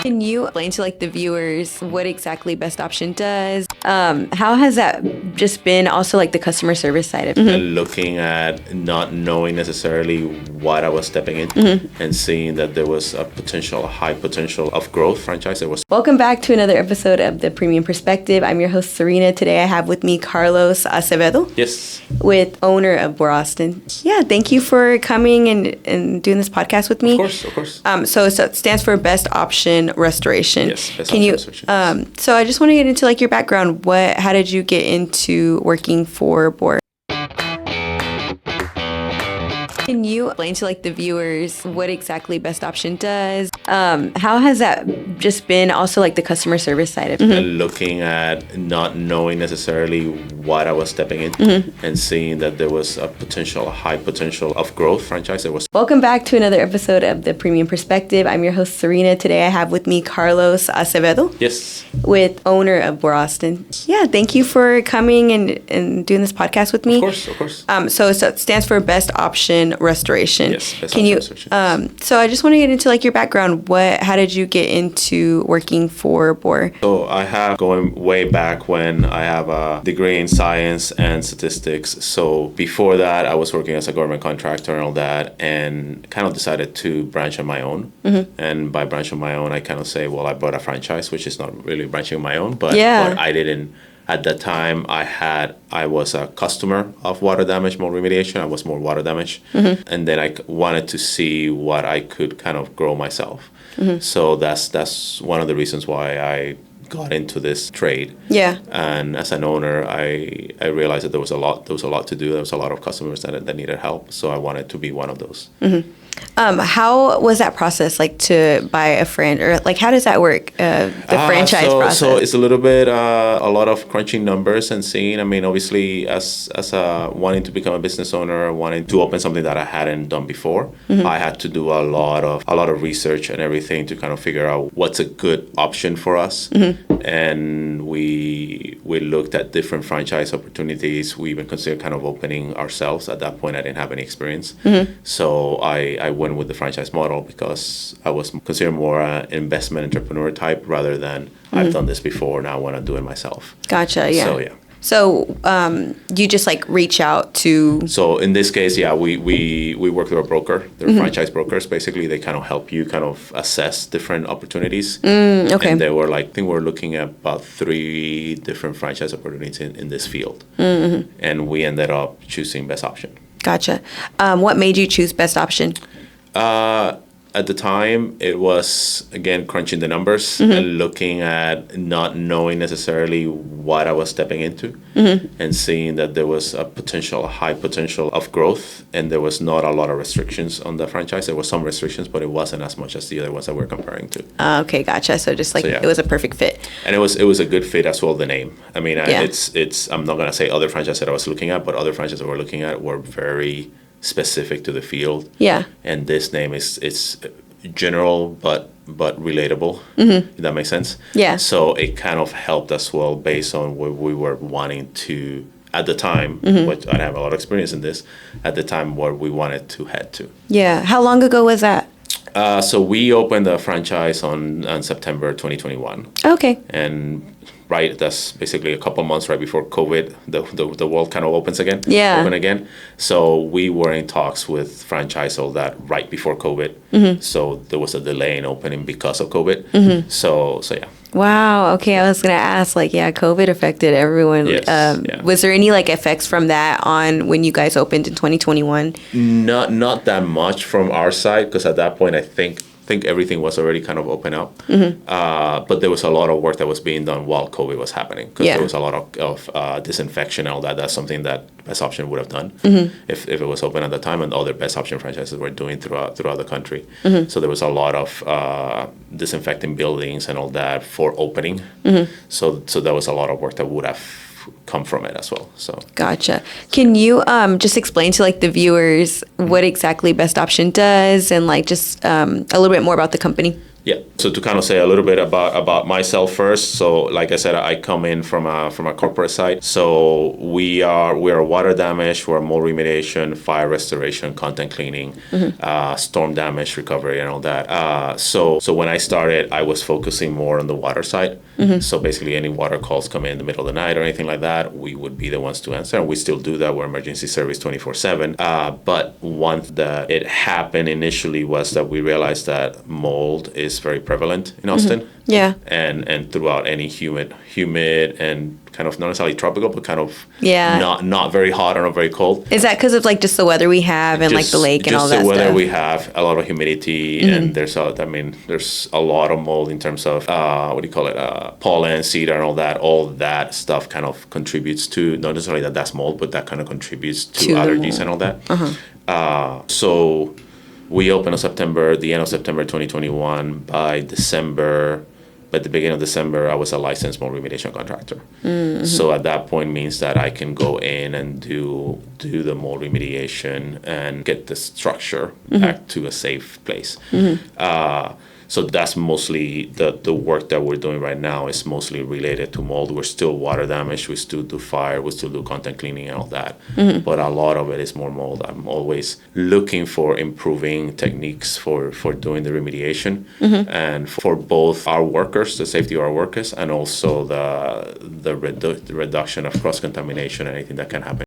Can you explain to the viewers what exactly Best Option does? How has that just been also the customer service side of it? And looking at not knowing necessarily what I was stepping into and seeing that there was a high potential of growth franchise. Welcome back to another episode of The Premium Perspective. I'm your host, Serena. Today I have with me Carlos Acevedo. Yes. With owner of BOR Austin. Yeah, thank you for coming and doing this podcast with me. Of course. So it stands for Best Option Restoration. Yes, Best Option Restoration. So I just want to get into your background. How did you get into working for BOR? Can you explain to the viewers what exactly Best Option does? How has that just been also the customer service side of it? And looking at not knowing necessarily what I was stepping into and seeing that there was a high potential of growth franchise. Welcome back to another episode of The Premium Perspective. I'm your host, Serena. Today I have with me Carlos Acevedo. Yes. With owner of BOR Austin. Yeah, thank you for coming and doing this podcast with me. Of course. So it stands for Best Option Restoration. Yes, Best Option Restoration. So I just want to get into your background. How did you get into working for BOR? So I have going way back when I have a degree in science and statistics. So before that, I was working as a government contractor and all that, and kind of decided to branch on my own. And by branch on my own, I kind of say, well, I bought a franchise, which is not really branching on my own, but I didn't. At that time, I was a customer of water damage, mold remediation. I was more water damage. And then I wanted to see what I could kind of grow myself. So that's one of the reasons why I got into this trade. Yeah. And as an owner, I realized that there was a lot to do. There was a lot of customers that needed help. So I wanted to be one of those. How was that process to buy a friend, or how does that work? The franchise process. So it's a little bit a lot of crunching numbers and seeing. I mean, obviously, as wanting to become a business owner, wanting to open something that I hadn't done before, I had to do a lot of research and everything to kind of figure out what's a good option for us. And we looked at different franchise opportunities. We even considered kind of opening ourselves. At that point, I didn't have any experience, so I went with the franchise model because I was considered more an investment entrepreneur type rather than I've done this before, now I want to do it myself. Gotcha. Yeah. So yeah. So you just reach out to. So in this case, yeah, we work with a broker. They're franchise brokers. Basically, they kind of help you kind of assess different opportunities. Okay. And they were I think we're looking at about 3 different franchise opportunities in this field. And we ended up choosing Best Option. Gotcha. What made you choose Best Option? At the time, it was, again, crunching the numbers and looking at not knowing necessarily what I was stepping into and seeing that there was a high potential of growth, and there was not a lot of restrictions on the franchise. There were some restrictions, but it wasn't as much as the other ones that we're comparing to. Okay, gotcha. So just it was a perfect fit. And it was a good fit as well, the name. I mean, it's I'm not going to say other franchises that I was looking at, but other franchises that we're looking at were very specific to the field. Yeah. And this name it's general but relatable. If that makes sense. Yeah. So it kind of helped as well based on what we were wanting to at the time, which I have a lot of experience in this, at the time where we wanted to head to. Yeah. How long ago was that? So we opened the franchise on September 2021. Okay. And that's basically a couple months right before COVID, the world kind of opens again. Yeah. Open again. So we were in talks with franchise all that right before COVID. So there was a delay in opening because of COVID. So yeah. Wow. Okay. I was going to ask, COVID affected everyone. Yes, was there any effects from that on when you guys opened in 2021? Not that much from our side, because at that point, I think everything was already kind of open up. But there was a lot of work that was being done while COVID was happening, because there was a lot of disinfection and all that. That's something that Best Option would have done if it was open at the time, and other Best Option franchises were doing throughout the country. So there was a lot of disinfecting buildings and all that for opening. So there was a lot of work that would have come from it as well. So gotcha. Can you just explain to the viewers what exactly Best Option does, and just a little bit more about the company? Yeah. So to kind of say a little bit about myself first. So like I said, I come in from a corporate side. So we are water damage, we're mold remediation, fire restoration, content cleaning, storm damage recovery, and all that. So when I started, I was focusing more on the water side. So basically, any water calls come in the middle of the night or anything like that, we would be the ones to answer, and we still do that. We're emergency service 24/7. But once that it happened initially was that we realized that mold is very prevalent in Austin. Yeah. And throughout any humid and kind of not necessarily tropical, but kind of not very hot or not very cold. Is that because of like just the weather we have and like the lake and all that stuff? Just the weather we have, a lot of humidity, and there's a lot of mold in terms of pollen, cedar, and all that stuff kind of contributes to, not necessarily that's mold, but that kind of contributes to allergies and all that. So we opened the end of September 2021. By the beginning of December, I was a licensed mold remediation contractor. So at that point means that I can go in and do the mold remediation and get the structure back to a safe place. So that's mostly the work that we're doing right now is mostly related to mold. We're still water damage, we still do fire, we still do content cleaning and all that. But a lot of it is more mold. I'm always looking for improving techniques for doing the remediation and for both our workers, the safety of our workers, and also the reduction of cross-contamination and anything that can happen.